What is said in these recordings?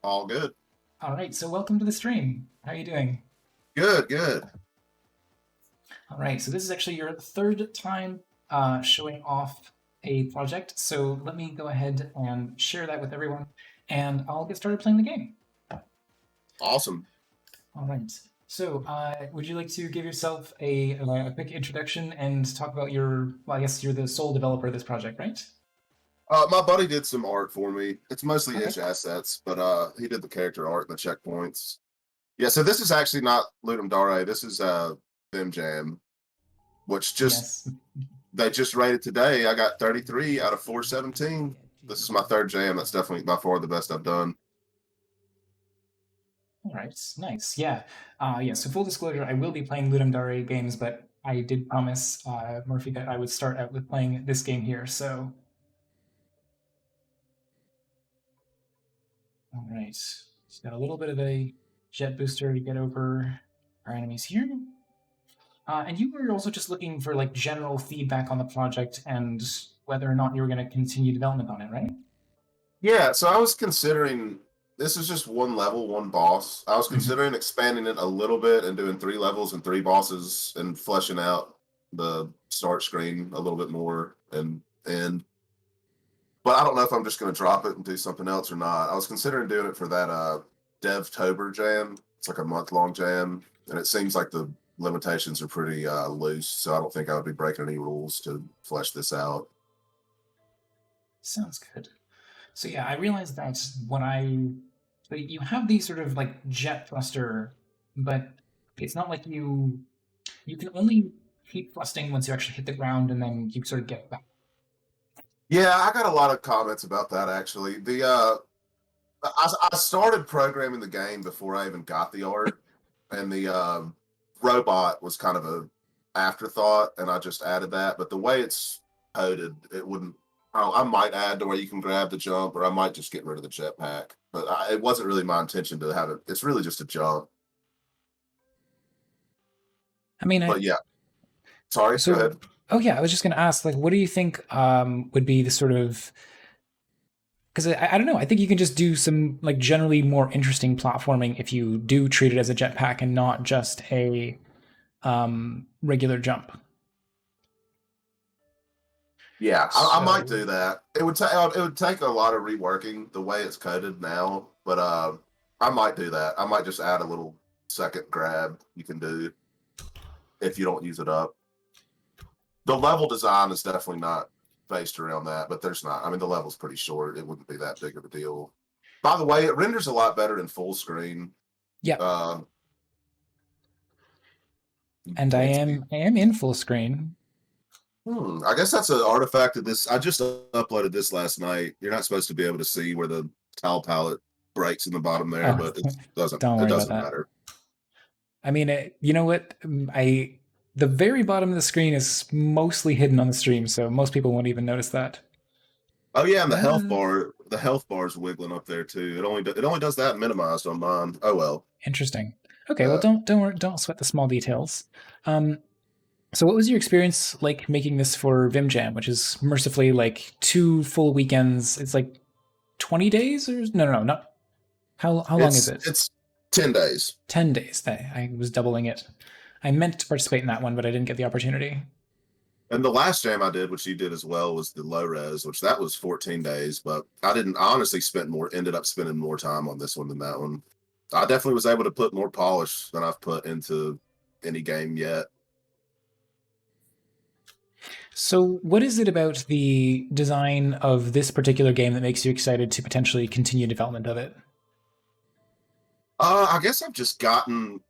All good. All right, so welcome to the stream. How are you doing? Good, good. All right, so this is actually your third time showing off a project. So let me go ahead and share that with everyone, and I'll get started playing the game. Awesome. All right. So, would you like to give yourself a quick introduction and talk about your? Well, I guess you're the sole developer of this project, right? My buddy did some art for me. It's mostly Okay. itch assets, but he did the character art and the checkpoints. Yeah, so this is actually not Ludum Dare. This is Vim Jam, which just Yes. they just rated today. I got 33 out of 417. This is my third jam. That's definitely by far the best I've done. All right. Nice. Yeah. Yeah. So full disclosure, I will be playing Ludum Dare games, but I did promise Murphy that I would start out with playing this game here. So, all right. Just got a little bit of a jet booster to get over our enemies here. And you were also just looking for like general feedback on the project and whether or not you were going to continue development on it, right? Yeah, so I was considering this is just one level, one boss. I was Mhm. considering expanding it a little bit and doing 3 levels and 3 bosses and fleshing out the start screen a little bit more and but I don't know if I'm just gonna drop it and do something else or not. I was considering doing it for that DevTober jam. It's like a month-long jam, and it seems like the limitations are pretty loose, so I don't think I would be breaking any rules to flesh this out. Sounds good. So yeah, I realized that when I so you have these sort of like jet thruster, but it's not like you can only keep thrusting once you actually hit the ground, and then you sort of get back. Yeah, I got a lot of comments about that actually. I started programming the game before I even got the art, and the robot was kind of a afterthought, and I just added that. But the way it's coded, it wouldn't. I might add to where you can grab the jump, or I might just get rid of the jetpack. But it wasn't really my intention to have it. It's really just a jump. I mean, But yeah, sorry. Go so ahead. oh yeah, I was just gonna ask, like, what do you think would be the sort of because I don't know. I think you can just do some like generally more interesting platforming if you do treat it as a jetpack and not just a regular jump. Yeah, I might So do that. It would take a lot of reworking the way it's coded now, but I might do that. I might just add a little second grab you can do if you don't use it up. The level design is definitely not based around that, but there's not. I mean, the level's pretty short. It wouldn't be that big of a deal. By the way, it renders a lot better in full screen. yeah, Uh, you and I can't see. am I am in full screen. I guess that's an artifact of this. I just uploaded this last night. You're not supposed to be able to see where the tile palette breaks in the bottom there, Oh, but it doesn't. don't It worry about doesn't that. matter. I mean, you know what? I the very bottom of the screen is mostly hidden on the stream, so most people won't even notice that. Oh yeah, and the health Uh, bar, the health bar's wiggling up there too. It only does that minimized on mine. Oh well. Interesting. Okay, well, Uh, don't worry, don't sweat the small details. Um, so, what was your experience like making this for VimJam, which is mercifully like 2 full weekends? It's like 20 days, or no, not how long is it's it? it's 10 days. 10 days. I was doubling it. I meant to participate in that one, but I didn't get the opportunity. And the last jam I did, which you did as well, was the low res, which that was 14 days. But I didn't. I honestly ended up spending more time on this one than that one. I definitely was able to put more polish than I've put into any game yet. So, what is it about the design of this particular game that makes you excited to potentially continue development of it? I guess I've just gotten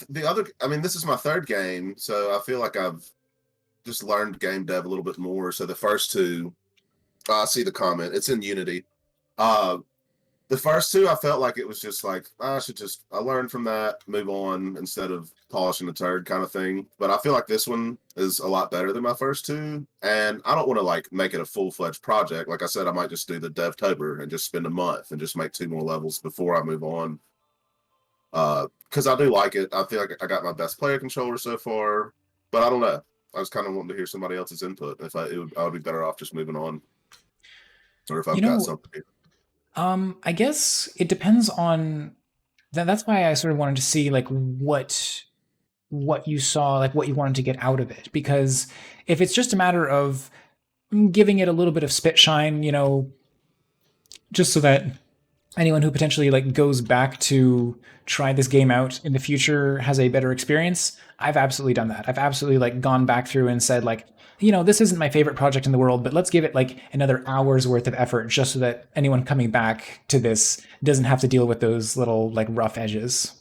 the other. I mean, this is my third game, so I feel like I've just learned game dev a little bit more. So the first two, I see the comment. It's in Unity. Uh, the first two, I felt like it was just like I learned from that, move on instead of polishing the turd kind of thing. But I feel like this one is a lot better than my first two, and I don't want to like make it a full fledged project. Like I said, I might just do the DevTober and just spend a month and just make 2 more levels before I move on. Because I do like it. I feel like I got my best player controller so far, but I don't know. I was kind of wanting to hear somebody else's input. I would be better off just moving on, or if You I've got know, something. I guess it depends on that. That's why I sort of wanted to see like what you saw, like what you wanted to get out of it. Because if it's just a matter of giving it a little bit of spit shine, just so that anyone who potentially like goes back to try this game out in the future has a better experience, I've absolutely done that. I've absolutely like gone back through and said like, this isn't my favorite project in the world, but let's give it like another hour's worth of effort just so that anyone coming back to this doesn't have to deal with those little like rough edges.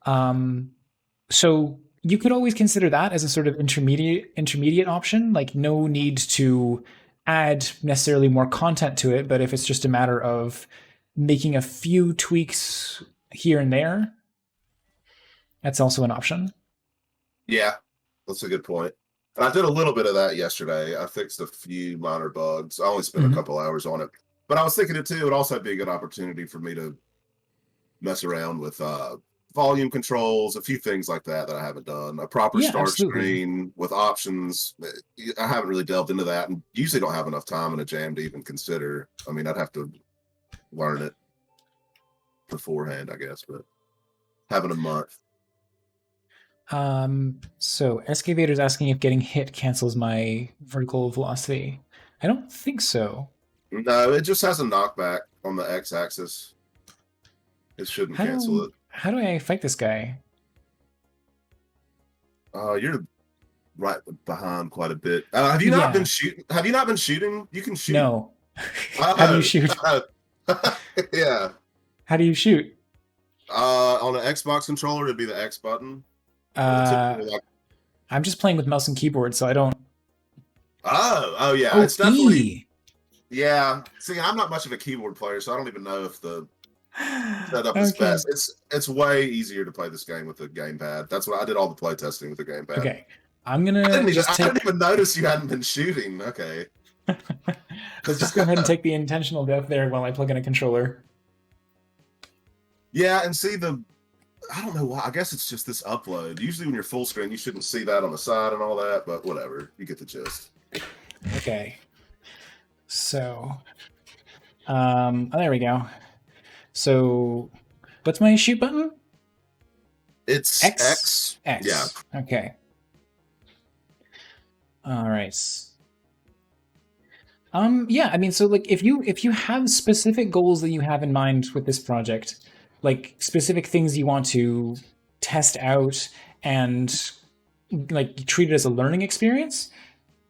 um so you could always consider that as a sort of intermediate option, like no need to add necessarily more content to it, but if it's just a matter of making a few tweaks here and there, that's also an option. Yeah, that's a good point. And I did a little bit of that yesterday. I fixed a few minor bugs. I only spent a Mhm. couple hours on it, but I was thinking it too. It would also be a good opportunity for me to mess around with volume controls, a few things like that that I haven't done. A proper Yeah, start absolutely. screen with options. I haven't really delved into that, and usually don't have enough time in a jam to even consider. I mean, I'd have to learn it beforehand, I guess, but having a month. So Excavator's asking if getting hit cancels my vertical velocity. I don't think so. No, it just has a knockback on the x-axis. It shouldn't How cancel do it. how do I fight this guy? You're right behind quite a bit. Have you not been Yeah. shooting? Have you not been shooting? You can shoot. No. How do you Oh, shoot? yeah. How do you shoot? On an Xbox controller, it'd be the X button. Uh, Typically, like, I'm just playing with mouse and keyboard, so I don't. oh yeah, Oh, it's definitely E. yeah. See, I'm not much of a keyboard player, so I don't even know if the setup is Okay. best. It's way easier to play this game with the gamepad. That's what I did all the play testing with the gamepad. Okay. I'm gonna just I didn't take. even notice you hadn't been shooting. Okay. Let's just go ahead and take the intentional death there while I plug in a controller. Yeah, and see I don't know why. I guess it's just this upload. Usually when you're full screen, you shouldn't see that on the side and all that, but whatever. You get the gist. Okay. So, oh, there we go. So, what's my shoot button? It's X. X. Yeah. X. Okay. All right. Yeah, I mean, so like if you have specific goals that you have in mind with this project, like specific things you want to test out and like treat it as a learning experience,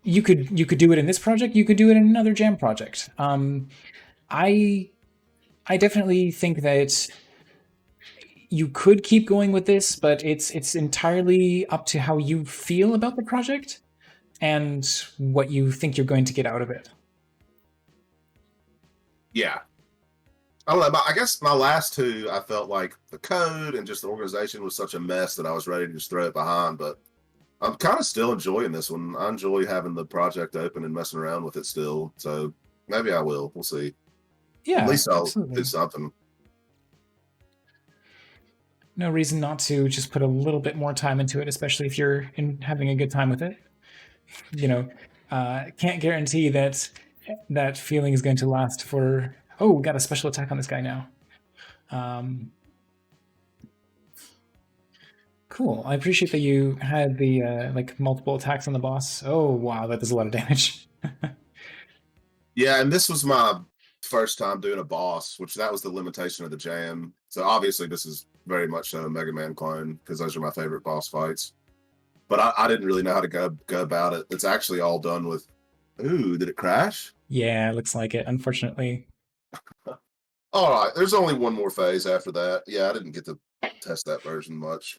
you could do it in this project, you could do it in another jam project. I I definitely think that you could keep going with this, but it's entirely up to how you feel about the project and what you think you're going to get out of it. Yeah. I don't know. I guess my last two, I felt like the code and just the organization was such a mess that I was ready to just throw it behind. But I'm kind of still enjoying this one. I enjoy having the project open and messing around with it still. So maybe I will. We'll see. At Yeah, least I'll do absolutely. something. No reason not to just put a little bit more time into it, especially if you're having a good time with it. You know, can't guarantee that that feeling is going to last for. Oh, we got a special attack on this guy now. Um, cool. I appreciate that you had the like multiple attacks on the boss. Oh wow, that does a lot of damage. Yeah. And this was my first time doing a boss, which that was the limitation of the jam. So obviously, this is very much so a Mega Man clone because those are my favorite boss fights. But I didn't really know how to go about it. It's actually all done with. Ooh, did it crash? Yeah, looks like it. Unfortunately. All right, there's only one more phase after that. Yeah, I didn't get to test that version much,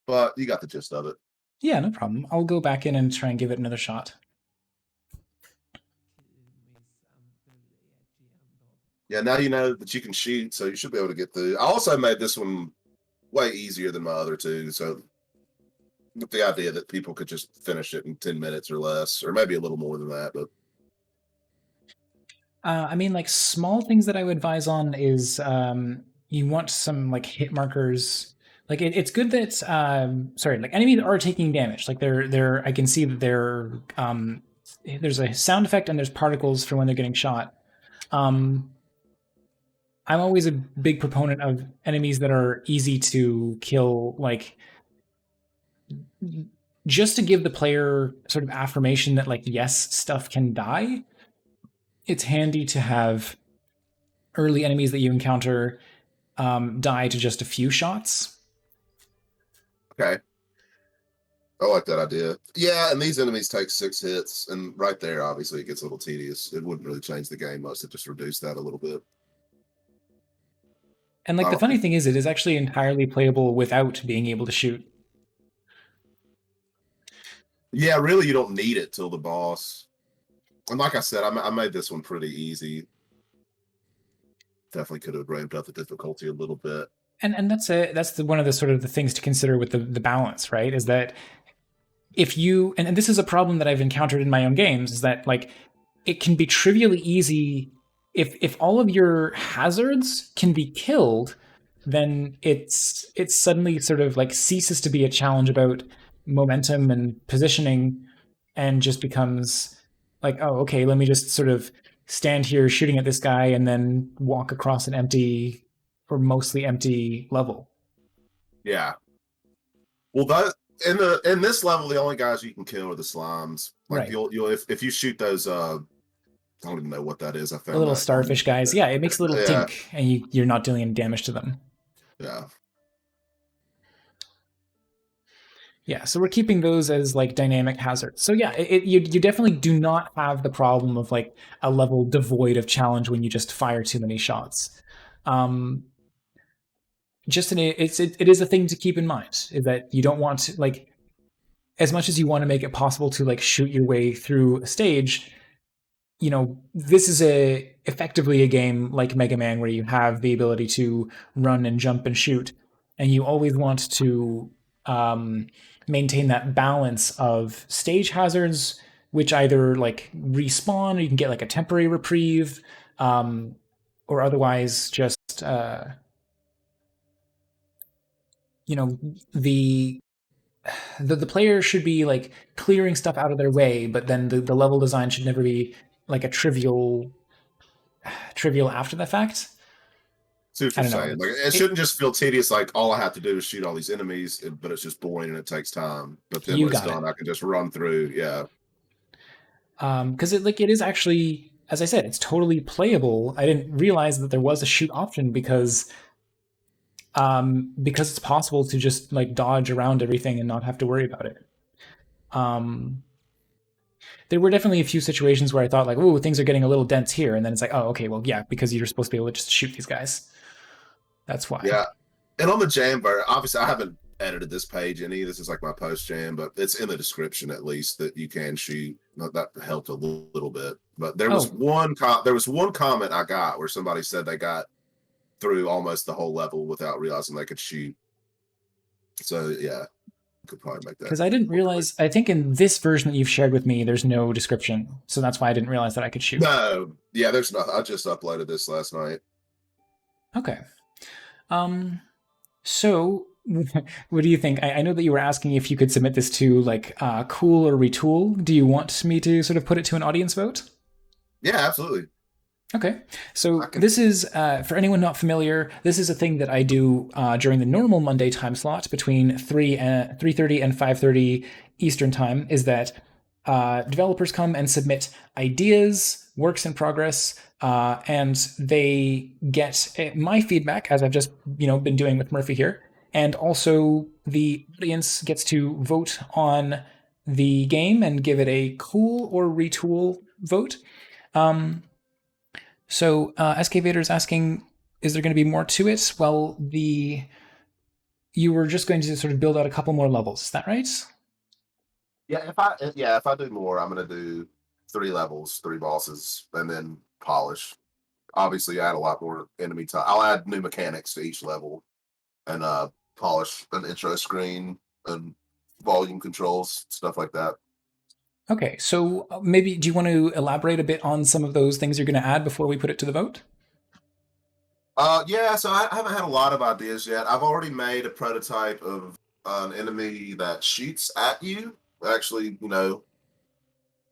but you got the gist of it. Yeah, no problem. I'll go back in and try and give it another shot. Yeah, now you know that you can shoot, so you should be able to get through. I also made this one way easier than my other two, so with the idea that people could just finish it in 10 minutes or less, or maybe a little more than that. But I mean, like small things that I would advise on is you want some like hit markers. Like it's good that sorry, like enemies are taking damage. Like they're I can see that they're there's a sound effect and there's particles for when they're getting shot. Um, I'm always a big proponent of enemies that are easy to kill, like just to give the player sort of affirmation that like yes, stuff can die. It's handy to have early enemies that you encounter die to just a few shots. Okay. I like that idea. Yeah, and these enemies take 6 hits, and right there, obviously, it gets a little tedious. It wouldn't really change the game much to just reduce that a little bit. And like I the don't funny think. thing is, it is actually entirely playable without being able to shoot. Yeah, really, you don't need it till the boss. And like I said, I made this one pretty easy. Definitely could have ramped up the difficulty a little bit. And one of the sort of the things to consider with the balance, right? Is that if you and this is a problem that I've encountered in my own games, is that like it can be trivially easy if all of your hazards can be killed, then it's suddenly sort of like ceases to be a challenge about momentum and positioning and just becomes like, oh, okay, let me just sort of stand here shooting at this guy and then walk across an empty or mostly empty level. Yeah. Well, that in this level, the only guys you can kill are the slimes. Like Right. you'll if you shoot those I don't even know what that is. I The found little that on starfish guys. Yeah, it makes a little yeah, tink and you're not dealing any damage to them. yeah. Yeah, so we're keeping those as like dynamic hazards. So yeah, you definitely do not have the problem of like a level devoid of challenge when you just fire too many shots. Um, it is a thing to keep in mind is that you don't want to like as much as you want to make it possible to like shoot your way through a stage. You know, this is a effectively a game like Mega Man where you have the ability to run and jump and shoot, and you always want to um, maintain that balance of stage hazards, which either like respawn, or you can get like a temporary reprieve, um, or otherwise just you know the the player should be like clearing stuff out of their way, but then the level design should never be like a trivial after the fact. See what I you're don't know. saying. Like it shouldn't just feel tedious. Like all I have to do is shoot all these enemies, but it's just boring and it takes time. But then You when it's got it. done, I can just run through. Yeah, Because it is actually, as I said, it's totally playable. I didn't realize that there was a shoot option because it's possible to just like dodge around everything and not have to worry about it. Um, there were definitely a few situations where I thought like, oh, things are getting a little dense here, and then it's like, oh, okay, well, yeah, because you're supposed to be able to just shoot these guys. That's why. yeah. And on the jam version, obviously, I haven't edited this page any. This is like my post jam, but it's in the description at least that you can shoot. That helped a little bit. But Oh, there was one comment I got where somebody said they got through almost the whole level without realizing they could shoot. So yeah, could probably make that because I didn't more clear. realize. I think in this version that you've shared with me, there's no description, so that's why I didn't realize that I could shoot. No, yeah, there's nothing. I just uploaded this last night. Okay. Um, so what do you think? I know that you were asking if you could submit this to like cool or retool. Do you want me to sort of put it to an audience vote? Yeah, absolutely. Okay. I So can. this is, for anyone not familiar, this is a thing that I do during the normal Monday time slot between 3:30 and 5:30 Eastern time. Is that developers come and submit ideas, works in progress, and they get my feedback, as I've just been doing with Murphy here, and also the audience gets to vote on the game and give it a cool or retool vote. Um, so Excavator is asking, is there going to be more to it? Well, the you were just going to sort of build out a couple more levels. Is that right? If I do more, I'm gonna do 3 levels, 3 bosses, and then polish. Obviously, add a lot more enemy time. I'll add new mechanics to each level and polish an intro screen and volume controls, stuff like that. Okay. So maybe do you want to elaborate a bit on some of those things you're going to add before we put it to the vote? Yeah, so I haven't had a lot of ideas yet. I've already made a prototype of an enemy that shoots at you. Actually,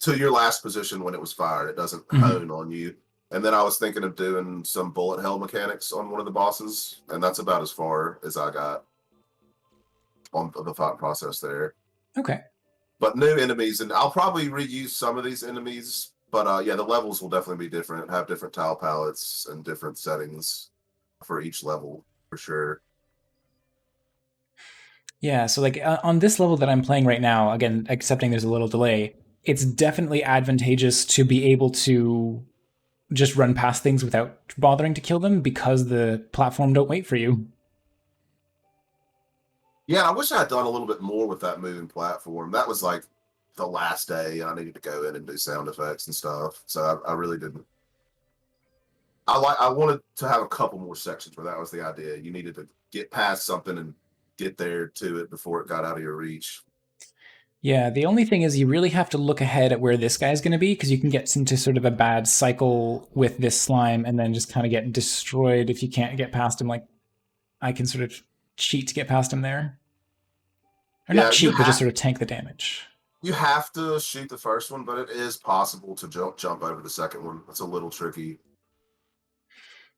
to your last position when it was fired. It doesn't Mm-hmm. hone on you. And then I was thinking of doing some bullet hell mechanics on one of the bosses, and that's about as far as I got on the thought process there. Okay. But new enemies, and I'll probably reuse some of these enemies. But yeah, the levels will definitely be different, have different tile palettes and different settings for each level for sure. Yeah, so like on this level that I'm playing right now, again, accepting there's a little delay, it's definitely advantageous to be able to just run past things without bothering to kill them because the platform don't wait for you. Yeah, I wish I had done a little bit more with that moving platform. That was like the last day I needed to go in and do sound effects and stuff. So I really didn't. I wanted to have a couple more sections where that was the idea. You needed to get past something and get there to it before it got out of your reach. Yeah, the only thing is you really have to look ahead at where this guy's going to be because you can get into sort of a bad cycle with this slime and then just kind of get destroyed if you can't get past him. Like I can sort of cheat to get past him there. Or not Yeah, cheat, but just sort of tank the damage. you have to shoot the first one, but it is possible to jump over the second one. It's a little tricky.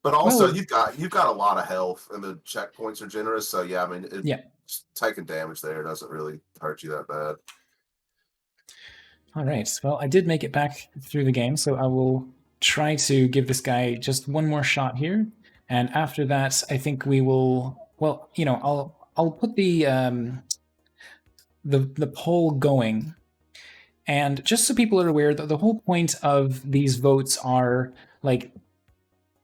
But also Well, you've got a lot of health and the checkpoints are generous. So yeah, I mean yeah. taking damage there doesn't really hurt you that bad. All right. Well, I did make it back through the game, so I will try to give this guy just one more shot here, and after that, I think we will. Well, I'll put the poll going, and just so people are aware, the whole point of these votes are like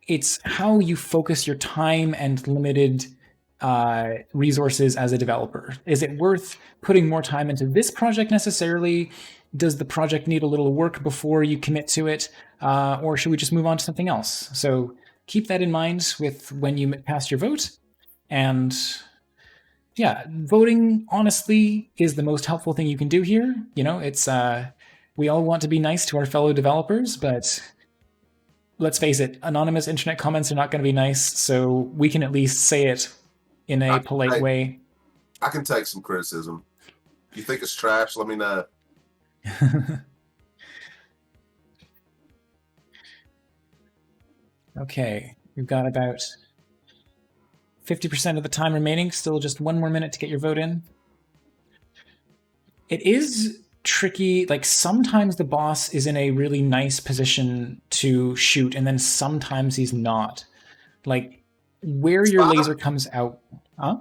it's how you focus your time and limited resources as a developer. Is it worth putting more time into this project necessarily? Does the project need a little work before you commit to it? Or should we just move on to something else? So keep that in mind with when you cast your vote. And yeah, voting honestly is the most helpful thing you can do here. It's we all want to be nice to our fellow developers, but let's face it, anonymous internet comments are not going to be nice, so we can at least say it in a polite way. I can take some criticism. If you think it's trash, let me know. Okay, we've got about 50% of the time remaining, still just one more minute to get your vote in. It is tricky, like sometimes the boss is in a really nice position to shoot, and then sometimes he's not. Like where your laser comes out. Huh?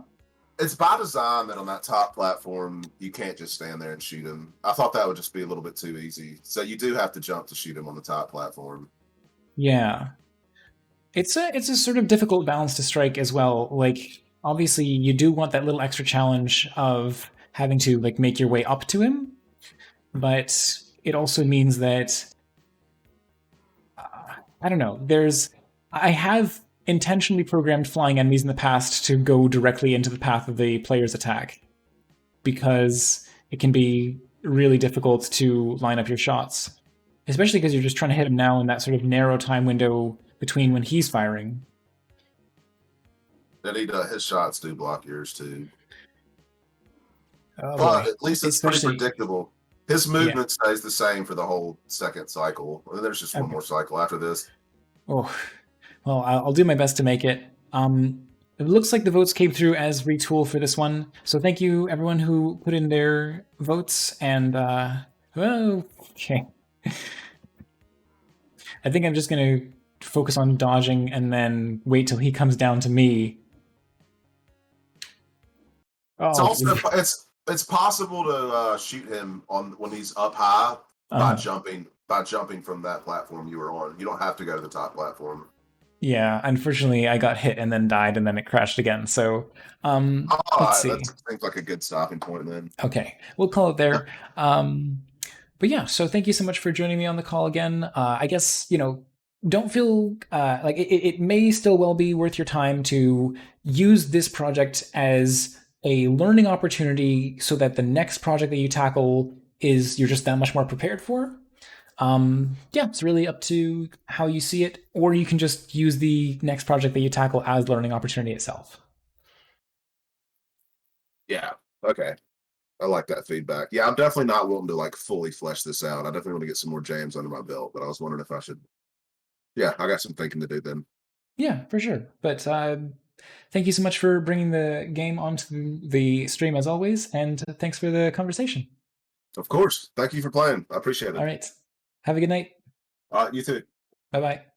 It's by design that on that top platform you can't just stand there and shoot him. I thought that would just be a little bit too easy. So you do have to jump to shoot him on the top platform. Yeah. It's a sort of difficult balance to strike as well. Like obviously you do want that little extra challenge of having to like make your way up to him, but it also means that I don't know. I have intentionally programmed flying enemies in the past to go directly into the path of the player's attack because it can be really difficult to line up your shots, especially because you're just trying to hit him now in that sort of narrow time window between when he's firing. And his shots do block yours too. Oh, but boy. at least it's pretty predictable. His movement stays the same for the whole second cycle. And there's just one more cycle after this. Oh, well, I'll do my best to make it. It looks like the votes came through as retool for this one. So thank you, everyone who put in their votes. And, okay. I think I'm just going to focus on dodging and then wait till he comes down to me. Oh, it's also it's possible to shoot him on when he's up high by jumping from that platform you were on. You don't have to go to the top platform. Yeah, unfortunately, I got hit and then died, and then it crashed again. So, let's see. That seems like a good stopping point then. Okay, we'll call it there. But yeah, so thank you so much for joining me on the call again. I guess don't feel like it may still well be worth your time to use this project as a learning opportunity, so that the next project that you tackle you're just that much more prepared for. Yeah, it's really up to how you see it, or you can just use the next project that you tackle as learning opportunity itself. Yeah. Okay. I like that feedback. Yeah, I'm definitely not willing to like fully flesh this out. I definitely want to get some more jams under my belt, but I was wondering if I should Yeah, I got some thinking to do then. Yeah, for sure. But thank you so much for bringing the game onto the stream as always, and thanks for the conversation. Of course. Thank you for playing. I appreciate it. All right. Have a good night. You too. Bye bye.